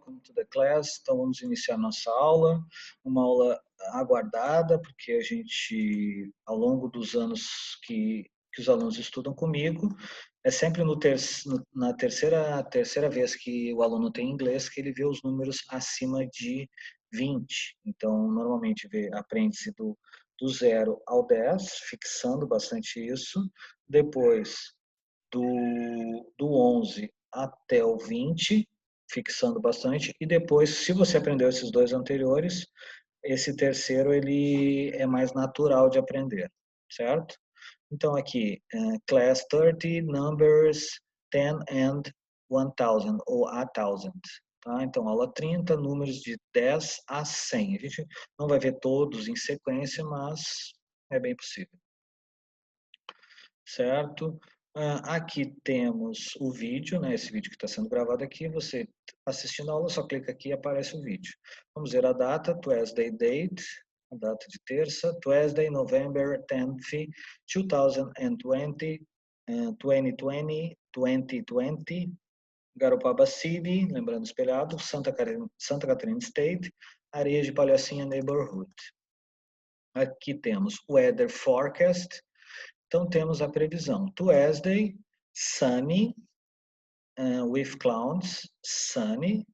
welcome to the class. Então vamos iniciar nossa aula, uma aula aguardada, porque a gente, ao longo dos anos que os alunos estudam comigo, é sempre na terceira vez que o aluno tem inglês que ele vê os números acima de 20. Então, normalmente aprende-se do 0 ao 10, fixando bastante isso. Depois, do 11 até o 20, fixando bastante. E depois, se você aprendeu esses dois anteriores, esse terceiro ele é mais natural de aprender, certo? Então aqui, class 30, numbers 10 and 1000 ou 1000. Tá? Então aula 30, números de 10 a 100. A gente não vai ver todos em sequência, mas é bem possível. Certo? Aqui temos o vídeo, né? Esse vídeo que está sendo gravado aqui. Você assistindo a aula, só clica aqui e aparece o vídeo. Vamos ver a data, Tuesday date, a data de terça, Tuesday, November 10th, 2020, 2020, Garopaba City, lembrando espelhado, Santa Catarina State, Areia de Palhocinha Neighborhood. Aqui temos Weather Forecast. Então, temos a previsão. Tuesday, sunny, with clouds, sunny,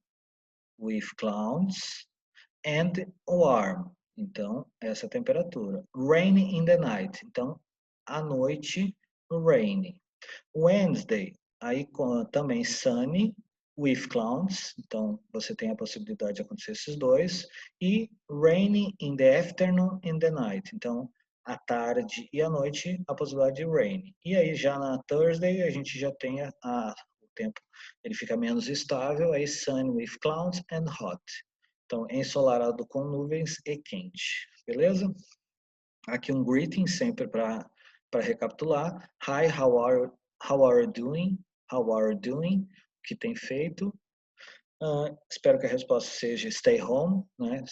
with clouds, and warm. Então, essa temperatura. Rainy in the night. Então, à noite, rainy. Wednesday, aí também sunny, with clouds. Então, você tem a possibilidade de acontecer esses dois. E rainy in the afternoon and the night. Então, à tarde e à noite, a possibilidade de rain. E aí, já na Thursday, a gente já tem o tempo, ele fica menos estável, aí sunny with clouds and hot. Então, ensolarado com nuvens e quente. Beleza? Aqui um greeting, sempre para recapitular. Hi, how are you doing? How are you doing? O que tem feito? Espero que a resposta seja stay home, né?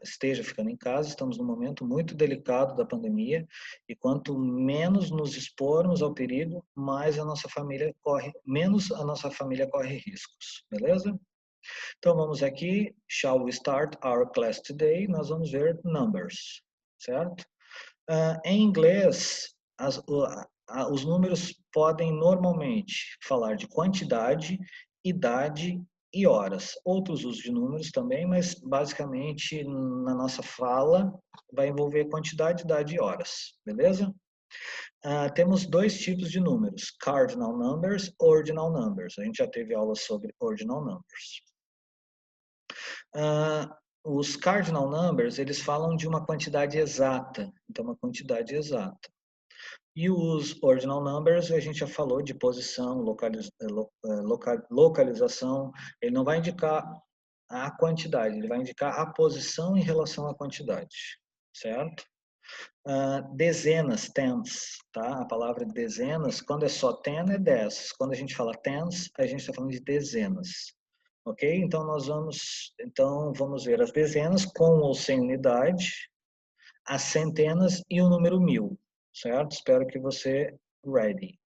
Esteja ficando em casa. Estamos num momento muito delicado da pandemia e quanto menos nos expormos ao perigo, menos a nossa família corre riscos, beleza? Então vamos aqui, shall we start our class today? Nós vamos ver numbers, certo? Em inglês, os números podem normalmente falar de quantidade, idade e horas. Outros usos de números também, mas basicamente na nossa fala vai envolver quantidade, idade e horas, beleza? Temos dois tipos de números, cardinal numbers, ordinal numbers. A gente já teve aula sobre ordinal numbers. Os cardinal numbers, eles falam de uma quantidade exata, então uma quantidade exata. E os ordinal numbers, a gente já falou de posição, localização, ele não vai indicar a quantidade, ele vai indicar a posição em relação à quantidade, certo? Dezenas, tens, tá? A palavra dezenas, quando é só ten, é 10. Quando a gente fala tens, a gente está falando de dezenas. Ok? Então, vamos ver as dezenas com ou sem unidade, as centenas e o número 1000, certo? Espero que você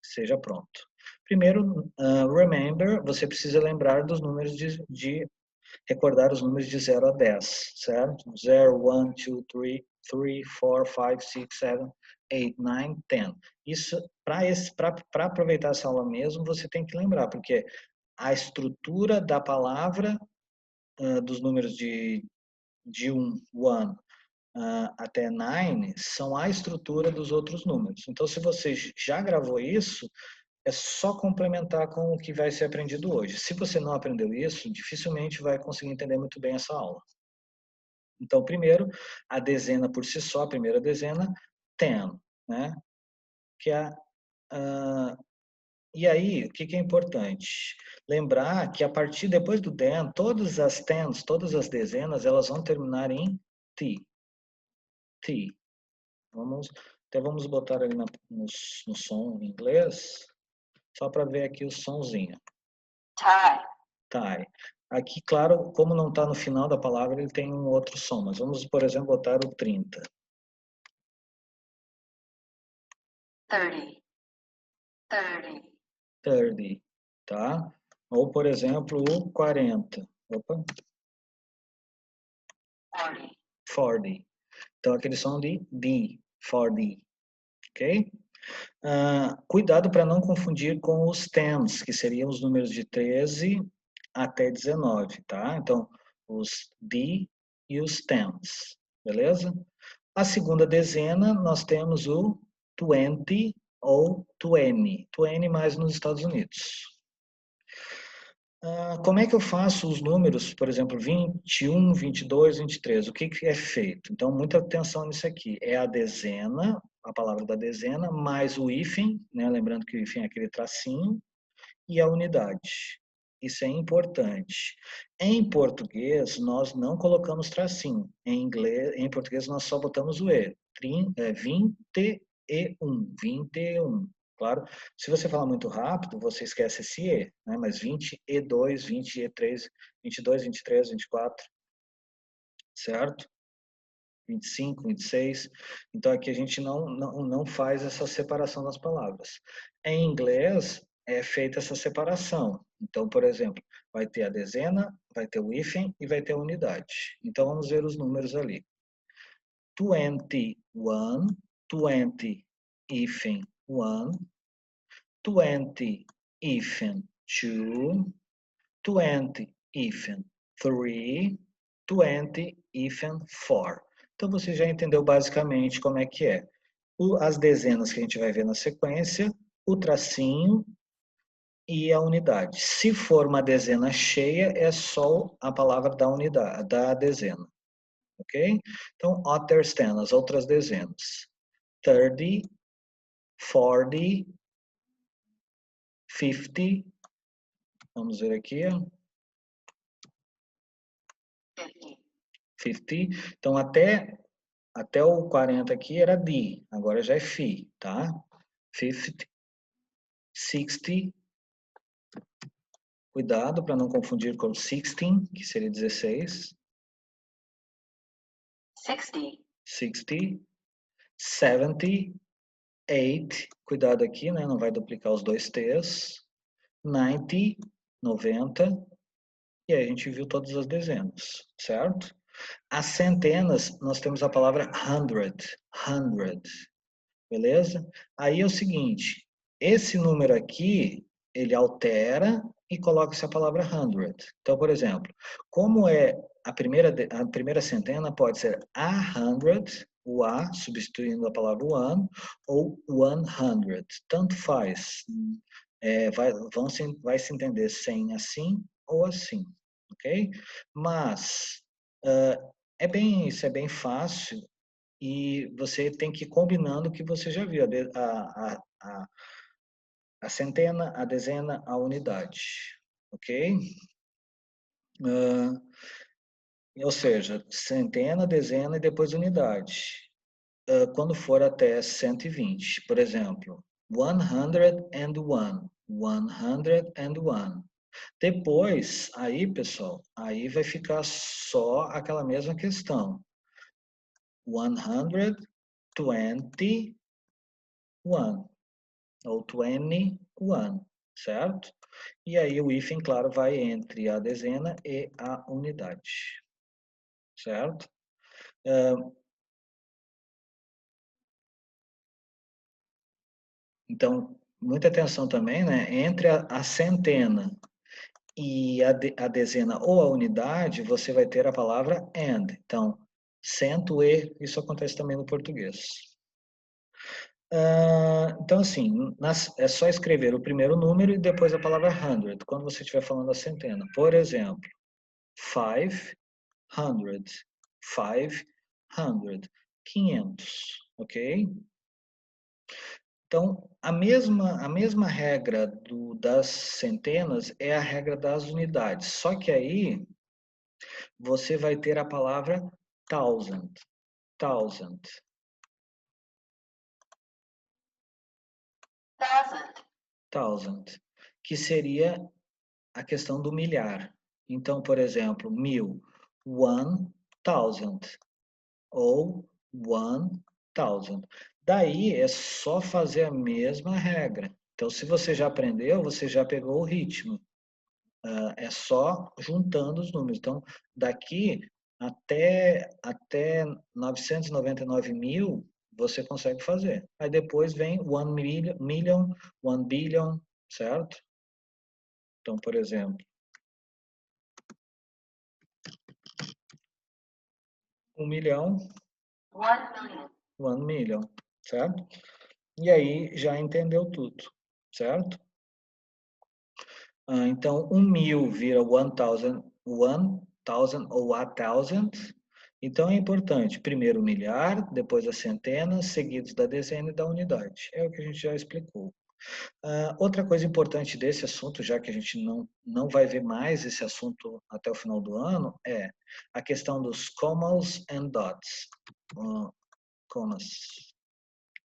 seja pronto. Primeiro, remember, você precisa lembrar dos números recordar os números de 0 a 10, certo? 0, 1, 2, 3, 4, 5, 6, 7, 8, 9, 10. Isso, para aproveitar essa aula mesmo, você tem que lembrar, porque a estrutura da palavra dos números de 1 até 9 são a estrutura dos outros números. Então, se você já gravou isso, é só complementar com o que vai ser aprendido hoje. Se você não aprendeu isso, dificilmente vai conseguir entender muito bem essa aula. Então, primeiro, a dezena por si só, a primeira dezena, 10, né? Que é E aí, o que é importante? Lembrar que depois do 10, todas as tens, todas as dezenas, elas vão terminar em t. T. Até vamos botar ali no som em inglês, só para ver aqui o sonzinho. Tie. Tie. Aqui, claro, como não está no final da palavra, ele tem um outro som, mas vamos, por exemplo, botar o 30. 30. 30. 30, tá? Ou, por exemplo, o 40. Opa, 40. 40. Então, aquele som de D, 40, ok? Cuidado para não confundir com os tens, que seriam os números de 13 até 19, tá? Então, os D e os tens, beleza? A segunda dezena, nós temos o 20 ou 20, 20 mais nos Estados Unidos. Como é que eu faço os números, por exemplo, 21, 22, 23? O que é feito? Então, muita atenção nisso aqui. É a dezena, a palavra da dezena, mais o hífen, né? Lembrando que o hífen é aquele tracinho, e a unidade. Isso é importante. Em português, nós não colocamos tracinho. Em português, nós só botamos o E. 21, 21. Claro, se você falar muito rápido, você esquece esse E, né? Mas 22, 23, 22, 23, 24, certo? 25, 26. Então aqui a gente não faz essa separação das palavras. Em inglês é feita essa separação. Então, por exemplo, vai ter a dezena, vai ter o hífen e vai ter a unidade. Então vamos ver os números ali. 21, 20 hífen 1, 20 hífen 2, 20 hífen 3, 20 hífen 4. Então você já entendeu basicamente como é que é. As dezenas que a gente vai ver na sequência, o tracinho e a unidade. Se for uma dezena cheia, é só a palavra da unidade, da dezena. Ok? Então, other ten, as outras dezenas. 30, 40, 50, vamos ver aqui, 50. 50. Então, até o 40 aqui era D, agora já é Fi, tá? 50, 60, cuidado para não confundir com 16, que seria 16. 60. 60, 70, 8, cuidado aqui, né? Não vai duplicar os dois T's. 90, 90, e aí a gente viu todas as dezenas, certo? As centenas, nós temos a palavra hundred, beleza? Aí é o seguinte, esse número aqui, ele altera e coloca-se a palavra hundred. Então, por exemplo, como é a primeira centena pode ser a hundred, o a substituindo a palavra one, ou 100, tanto faz. Vai se entender sem assim ou assim, ok? Mas isso é bem fácil e você tem que ir combinando o que você já viu, a centena, a dezena, a unidade, ok? Ou seja, centena, dezena e depois unidade. Quando for até 120, por exemplo, 101, 101. Depois, aí, pessoal, aí vai ficar só aquela mesma questão. 121 ou 21, certo? E aí o hífen, claro, vai entre a dezena e a unidade, certo? Então, muita atenção também, né? Entre a centena e a dezena ou a unidade, você vai ter a palavra and. Então, cento e, isso acontece também no português. Então, assim, é só escrever o primeiro número e depois a palavra hundred, quando você estiver falando a centena. Por exemplo, 500, 500, 500, ok? Então, a mesma regra das centenas é a regra das unidades, só que aí você vai ter a palavra thousand, thousand, 1000. thousand, que seria a questão do milhar. Então, por exemplo, 1000, 1000, ou 1000. Daí é só fazer a mesma regra. Então, se você já aprendeu, você já pegou o ritmo. É só juntando os números. Então, daqui até 999 mil, você consegue fazer. Aí depois vem 1 million, 1 billion, certo? Então, por exemplo, 1 milhão, 1 million, certo? E aí já entendeu tudo, certo? Então, 1.000 vira 1,000 ou 1,000. Então, é importante, primeiro o milhar, depois as centenas, seguidos da dezena e da unidade. É o que a gente já explicou. Outra coisa importante desse assunto, já que a gente não vai ver mais esse assunto até o final do ano, é a questão dos commas and dots. Commas,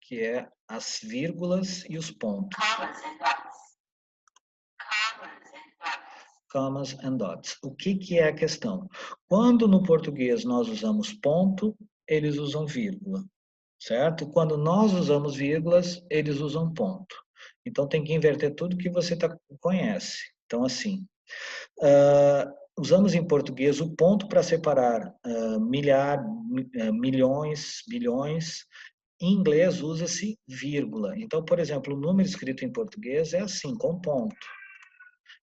que é as vírgulas e os pontos. Commas and dots. O que é a questão? Quando no português nós usamos ponto, eles usam vírgula, certo? Quando nós usamos vírgulas, eles usam ponto. Então tem que inverter tudo que você conhece. Então assim, usamos em português o ponto para separar milhar, milhões, bilhões. Em inglês usa-se vírgula. Então, por exemplo, o número escrito em português é assim, com ponto.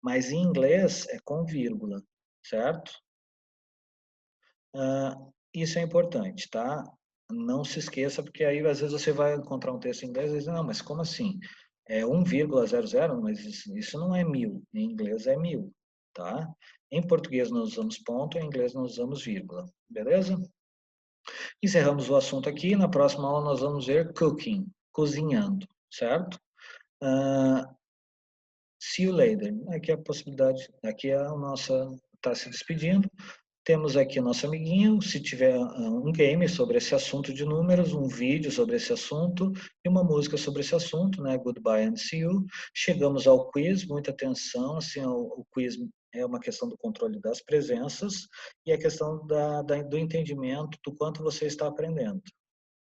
Mas em inglês é com vírgula, certo? Isso é importante, tá? Não se esqueça, porque aí às vezes você vai encontrar um texto em inglês e diz, não, mas como assim? É 1,00, mas isso não é 1000. Em inglês é 1000, tá? Em português nós usamos ponto, em inglês nós usamos vírgula, beleza? Encerramos o assunto aqui. Na próxima aula nós vamos ver cooking, cozinhando, certo? See you later. Aqui é a possibilidade, aqui é a nossa, está se despedindo. Temos aqui o nosso amiguinho, se tiver um game sobre esse assunto de números, um vídeo sobre esse assunto e uma música sobre esse assunto, né? Goodbye and see you. Chegamos ao quiz, muita atenção, assim, o quiz é uma questão do controle das presenças e a questão do entendimento do quanto você está aprendendo.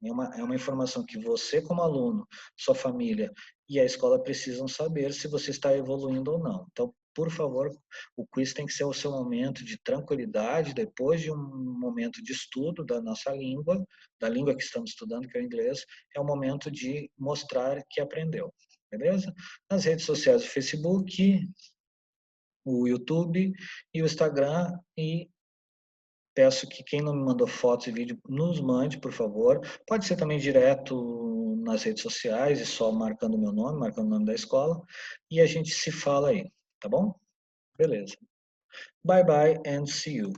É uma informação que você, como aluno, sua família e a escola precisam saber se você está evoluindo ou não. Então, por favor, o quiz tem que ser o seu momento de tranquilidade, depois de um momento de estudo da nossa língua, da língua que estamos estudando, que é o inglês, é o momento de mostrar que aprendeu, beleza? Nas redes sociais, o Facebook, o YouTube e o Instagram, e peço que quem não me mandou fotos e vídeo, nos mande, por favor. Pode ser também direto nas redes sociais e só marcando o meu nome, marcando o nome da escola. E a gente se fala aí, tá bom? Beleza. Bye bye and see you.